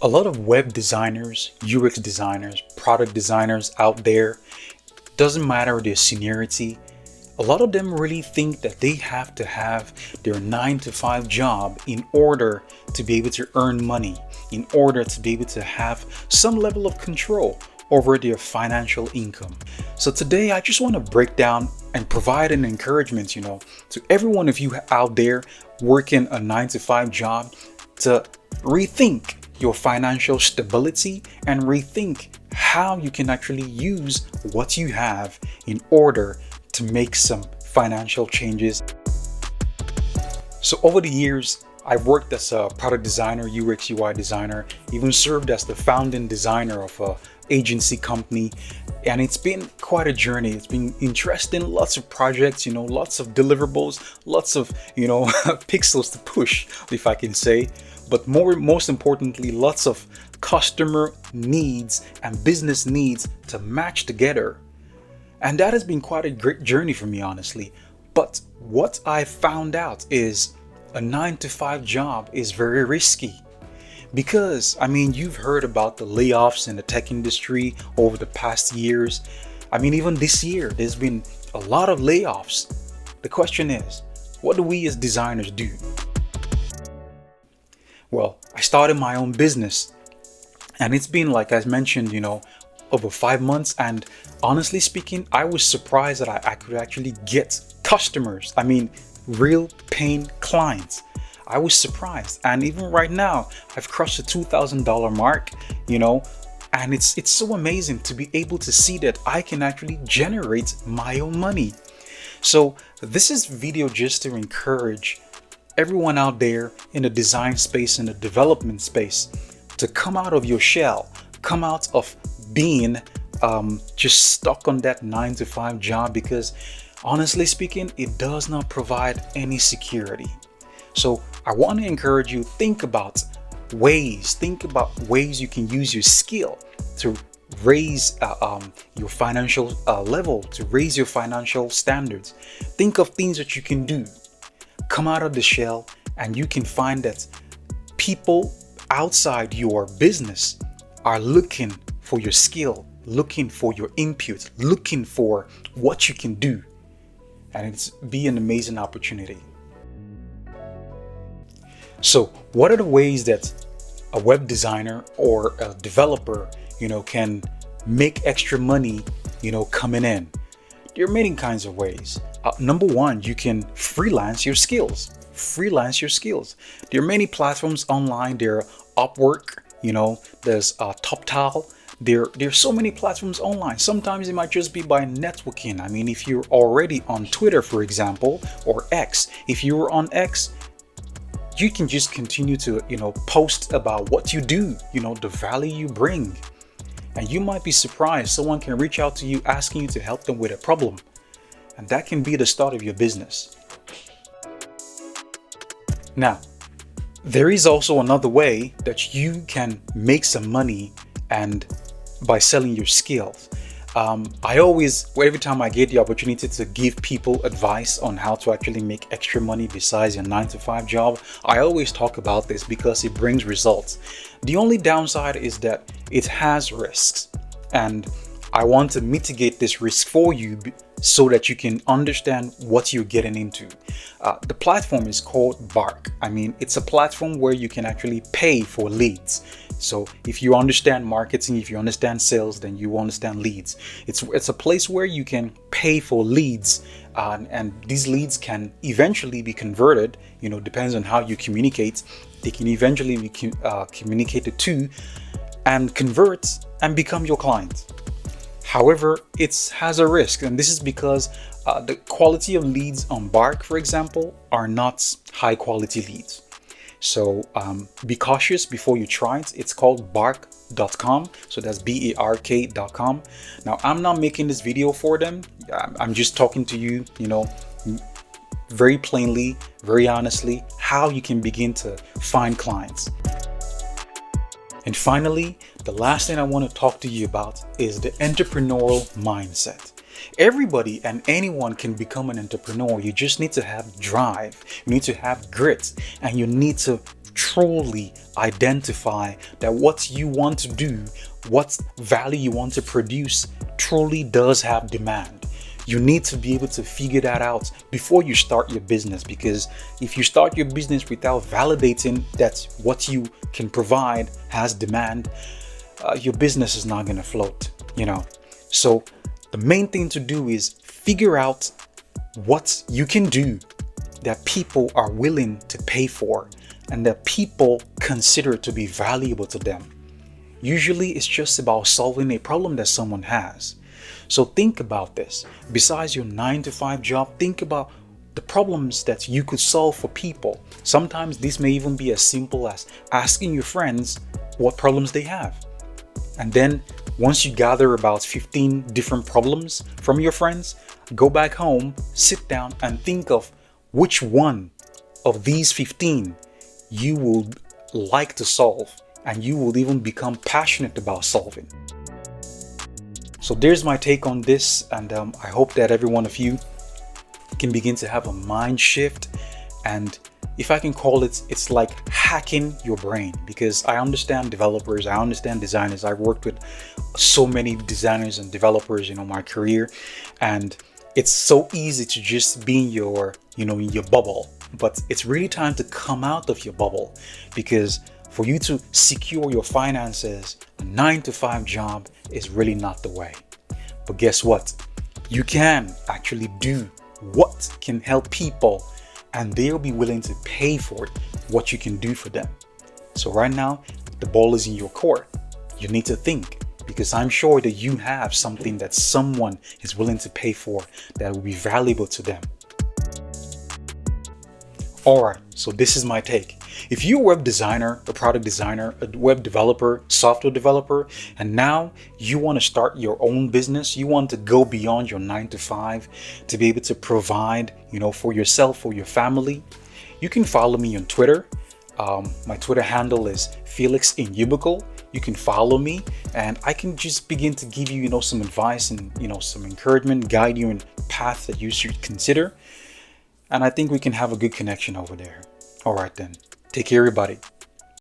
A lot of web designers, UX designers, product designers out there, doesn't matter their seniority, a lot of them really think that they have to have their 9 to 5 job in order to be able to earn money, in order to be able to have some level of control over their financial income. So today I just want to break down and provide an encouragement, to every one of you out there working a 9 to 5 job to rethink your financial stability and rethink how you can actually use what you have in order to make some financial changes. So over the years, I've worked as a product designer, UX UI designer, even served as the founding designer of an agency company. And it's been quite a journey. It's been interesting, lots of projects, lots of deliverables, lots of, pixels to push, if I can say. But most importantly, lots of customer needs and business needs to match together. And that has been quite a great journey for me, honestly. But what I found out is a 9 to 5 job is very risky. Because, you've heard about the layoffs in the tech industry over the past years. Even this year, there's been a lot of layoffs. The question is, what do we as designers do? Well, I started my own business, and it's been, like I mentioned, over 5 months. And honestly speaking, I was surprised that I could actually get customers. Real paying clients. I was surprised. And even right now, I've crossed the $2,000 mark, and it's so amazing to be able to see that I can actually generate my own money. So this is video just to encourage everyone out there in the design space, in the development space, to come out of your shell, come out of being just stuck on that 9 to 5 job, because honestly speaking, it does not provide any security. So I want to encourage you, think about ways you can use your skill to raise your financial level, to raise your financial standards. Think of things that you can do. Come out of the shell, and you can find that people outside your business are looking for your skill, looking for your input, looking for what you can do. And it's be an amazing opportunity. So what are the ways that a web designer or a developer, can make extra money, coming in? There are many kinds of ways. Number one, you can freelance your skills. There are many platforms online. There are Upwork, there's TopTal. There's so many platforms online. Sometimes it might just be by networking. If you're already on Twitter, for example, or X, if you were on X, you can just continue to, post about what you do, the value you bring. And you might be surprised someone can reach out to you asking you to help them with a problem. And that can be the start of your business. Now, there is also another way that you can make some money, and by selling your skills. Every time I get the opportunity to give people advice on how to actually make extra money besides your 9 to 5 job, I always talk about this because it brings results. The only downside is that it has risks, and I want to mitigate this risk for you so that you can understand what you're getting into. The platform is called Bark. It's a platform where you can actually pay for leads. So if you understand marketing, if you understand sales, then you understand leads. It's a place where you can pay for leads, and these leads can eventually be converted. Depends on how you communicate. They can eventually be communicated to and convert and become your client. However, it has a risk, and this is because the quality of leads on Bark, for example, are not high quality leads. So be cautious before you try it. It's called bark.com. So that's BARK.com. Now, I'm not making this video for them. I'm just talking to you, very plainly, very honestly, how you can begin to find clients. And finally, the last thing I want to talk to you about is the entrepreneurial mindset. Everybody and anyone can become an entrepreneur. You just need to have drive, you need to have grit, and you need to truly identify that what you want to do, what value you want to produce, truly does have demand. You need to be able to figure that out before you start your business, because if you start your business without validating that what you can provide has demand, your business is not going to float, So the main thing to do is figure out what you can do that people are willing to pay for and that people consider to be valuable to them. Usually it's just about solving a problem that someone has. So think about this. Besides your 9-to-5 job, think about the problems that you could solve for people. Sometimes this may even be as simple as asking your friends what problems they have. And then once you gather about 15 different problems from your friends, go back home, sit down and think of which one of these 15 you would like to solve and you will even become passionate about solving. So there's my take on this, and I hope that every one of you can begin to have a mind shift. And if I can call it, it's like hacking your brain, because I understand developers, I understand designers. I've worked with so many designers and developers, my career, and it's so easy to just be in your, in your bubble. But it's really time to come out of your bubble, because for you to secure your finances, a 9-to-5 job is really not the way. But guess what? You can actually do what can help people, and they'll be willing to pay for it, what you can do for them. So right now, the ball is in your court. You need to think, because I'm sure that you have something that someone is willing to pay for that will be valuable to them. Alright, so this is my take. If you're a web designer, a product designer, a web developer, software developer, and now you want to start your own business, you want to go beyond your 9-to-5 to be able to provide, for yourself, for your family, you can follow me on Twitter. My Twitter handle is Felix in Ubicle. You can follow me and I can just begin to give you, some advice and, some encouragement, guide you in the path that you should consider. And I think we can have a good connection over there. All right then. Take care, everybody.